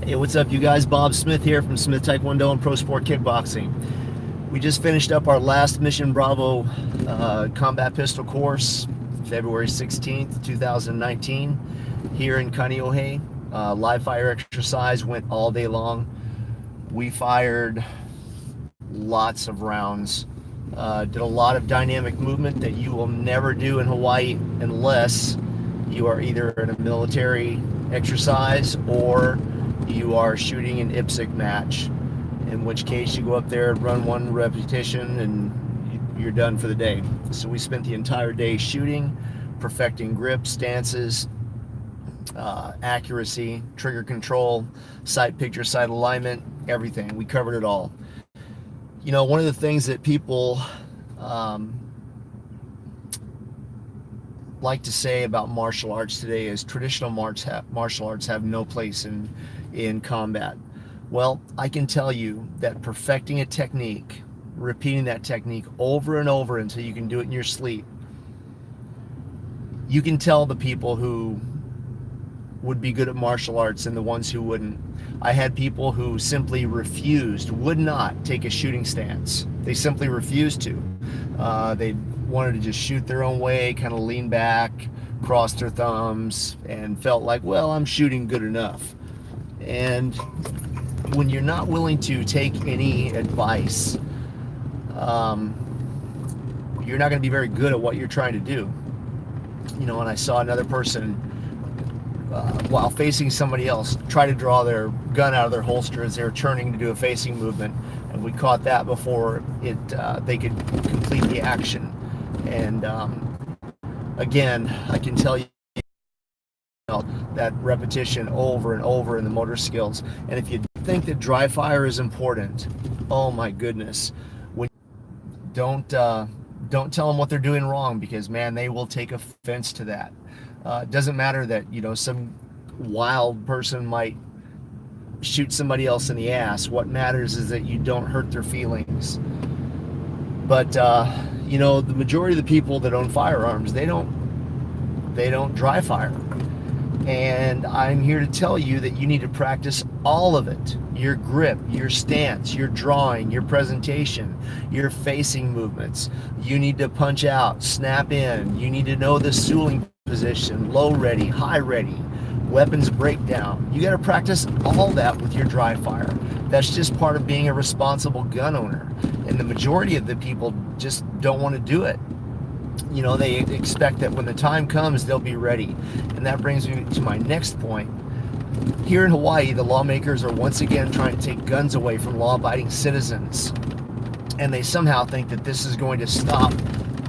Hey, what's up, you guys? Bob Smith here from Smith Taekwondo and Pro Sport Kickboxing. We just finished up our last Mission Bravo combat pistol course, February 16th, 2019, here in Kaneohe. Live fire exercise went all day long. We fired lots of rounds, did a lot of dynamic movement that you will never do in Hawaii unless you are either in a military exercise or you are shooting an IPSC match, in which case you go up there and run one repetition and you're done for the day. So we spent the entire day shooting, perfecting grip, stances, accuracy, trigger control, sight picture, sight alignment, everything. We covered it all. You know, one of the things that people like to say about martial arts today is traditional martial arts have no place in combat. Well, I can tell you that perfecting a technique, repeating that technique over and over until you can do it in your sleep, you can tell the people who would be good at martial arts and the ones who wouldn't. I had people who simply refused, would not take a shooting stance. They simply refused to. They wanted to just shoot their own way, kind of lean back, cross their thumbs, and felt like, well, I'm shooting good enough. And when you're not willing to take any advice, you're not going to be very good at what you're trying to do. You know, and I saw another person, while facing somebody else, try to draw their gun out of their holster as they were turning to do a facing movement, and we caught that before they could complete the action. And again, I can tell you that repetition over and over in the motor skills. And if you think that dry fire is important, oh my goodness, don't tell them what they're doing wrong, because man, they will take offense to that. It doesn't matter that, you know, some wild person might shoot somebody else in the ass. What matters is that you don't hurt their feelings. But you know, the majority of the people that own firearms, they don't dry fire. And I'm here to tell you that you need to practice all of it. Your grip, your stance, your drawing, your presentation, your facing movements. You need to punch out, snap in. You need to know the suling position, low ready, high ready, weapons breakdown. You got to practice all that with your dry fire. That's just part of being a responsible gun owner. And the majority of the people just don't want to do it. You know, they expect that when the time comes, they'll be ready. And that brings me to my next point. Here in Hawaii, the lawmakers are once again trying to take guns away from law-abiding citizens. And they somehow think that this is going to stop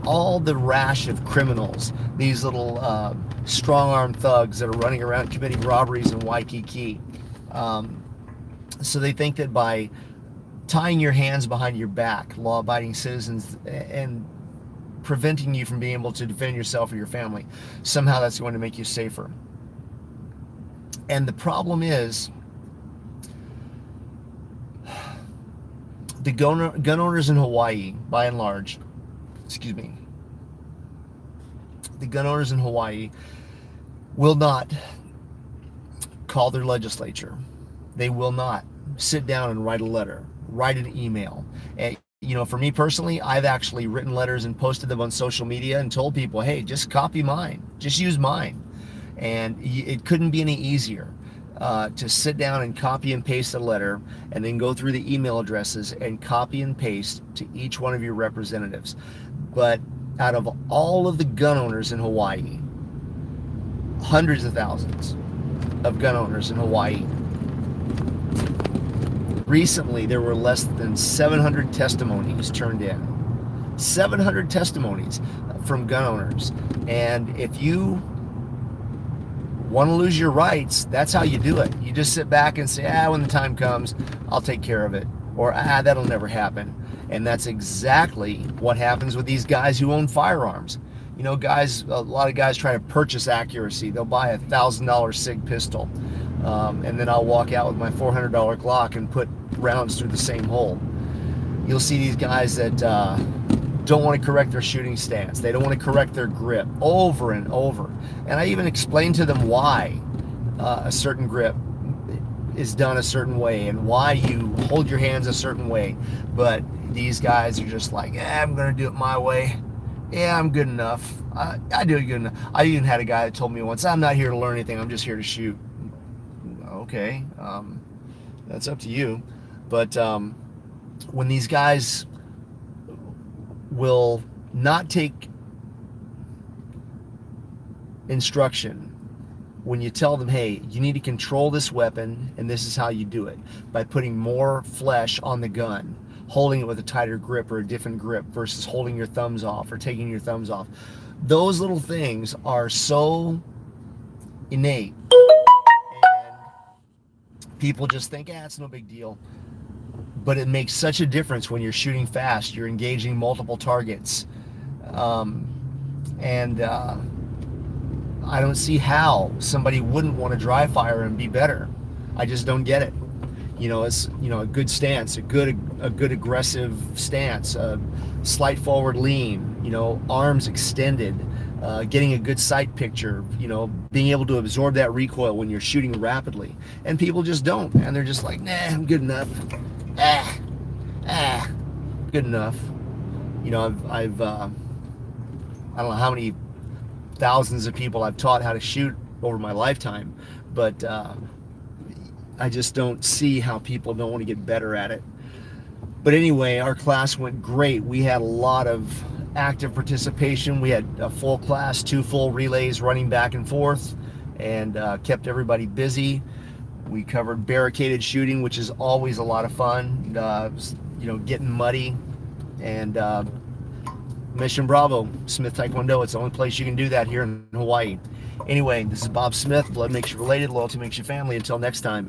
all the rash of criminals, these little strong-arm thugs that are running around committing robberies in Waikiki. So they think that by tying your hands behind your back, law-abiding citizens, and preventing you from being able to defend yourself or your family, somehow that's going to make you safer. And the problem is, the gun owners in Hawaii, by and large, the gun owners in Hawaii will not call their legislature. They will not sit down and write a letter, write an email. And, you know, for me personally, I've actually written letters and posted them on social media and told people, hey, just copy mine, just use mine. And it couldn't be any easier to sit down and copy and paste a letter and then go through the email addresses and copy and paste to each one of your representatives. But out of all of the gun owners in Hawaii, hundreds of thousands of gun owners in Hawaii, recently there were less than 700 testimonies turned in. 700 testimonies from gun owners. And if you want to lose your rights, that's how you do it. You just sit back and say, when the time comes, I'll take care of it. Or, that'll never happen. And that's exactly what happens with these guys who own firearms. You know, a lot of guys try to purchase accuracy. They'll buy a $1,000 SIG pistol. And then I'll walk out with my $400 Glock and put rounds through the same hole. You'll see these guys that don't want to correct their shooting stance. They don't want to correct their grip over and over. And I even explained to them why a certain grip is done a certain way and why you hold your hands a certain way. But these guys are just like, I'm going to do it my way. Yeah, I'm good enough. I do it good enough. I even had a guy that told me once, I'm not here to learn anything. I'm just here to shoot. Okay, that's up to you. But when these guys will not take instruction, when you tell them, hey, you need to control this weapon and this is how you do it, by putting more flesh on the gun, holding it with a tighter grip or a different grip versus holding your thumbs off or taking your thumbs off. Those little things are so innate, and people just think, it's no big deal. But it makes such a difference when you're shooting fast, you're engaging multiple targets. I don't see how somebody wouldn't want to dry fire and be better. I just don't get it. It's a good stance, a good aggressive stance, a slight forward lean, arms extended, getting a good sight picture, being able to absorb that recoil when you're shooting rapidly. And people just don't, and they're just like, nah, I'm good enough. Good enough. I've I don't know how many thousands of people I've taught how to shoot over my lifetime, but I just don't see how people don't want to get better at it. But anyway, our class went great. We had a lot of active participation. We had a full class, 2 full relays running back and forth, and kept everybody busy. We covered barricaded shooting, which is always a lot of fun, getting muddy, and Mission Bravo, Smith Taekwondo. It's the only place you can do that here in Hawaii. Anyway, this is Bob Smith. Blood makes you related, loyalty makes you family. Until next time.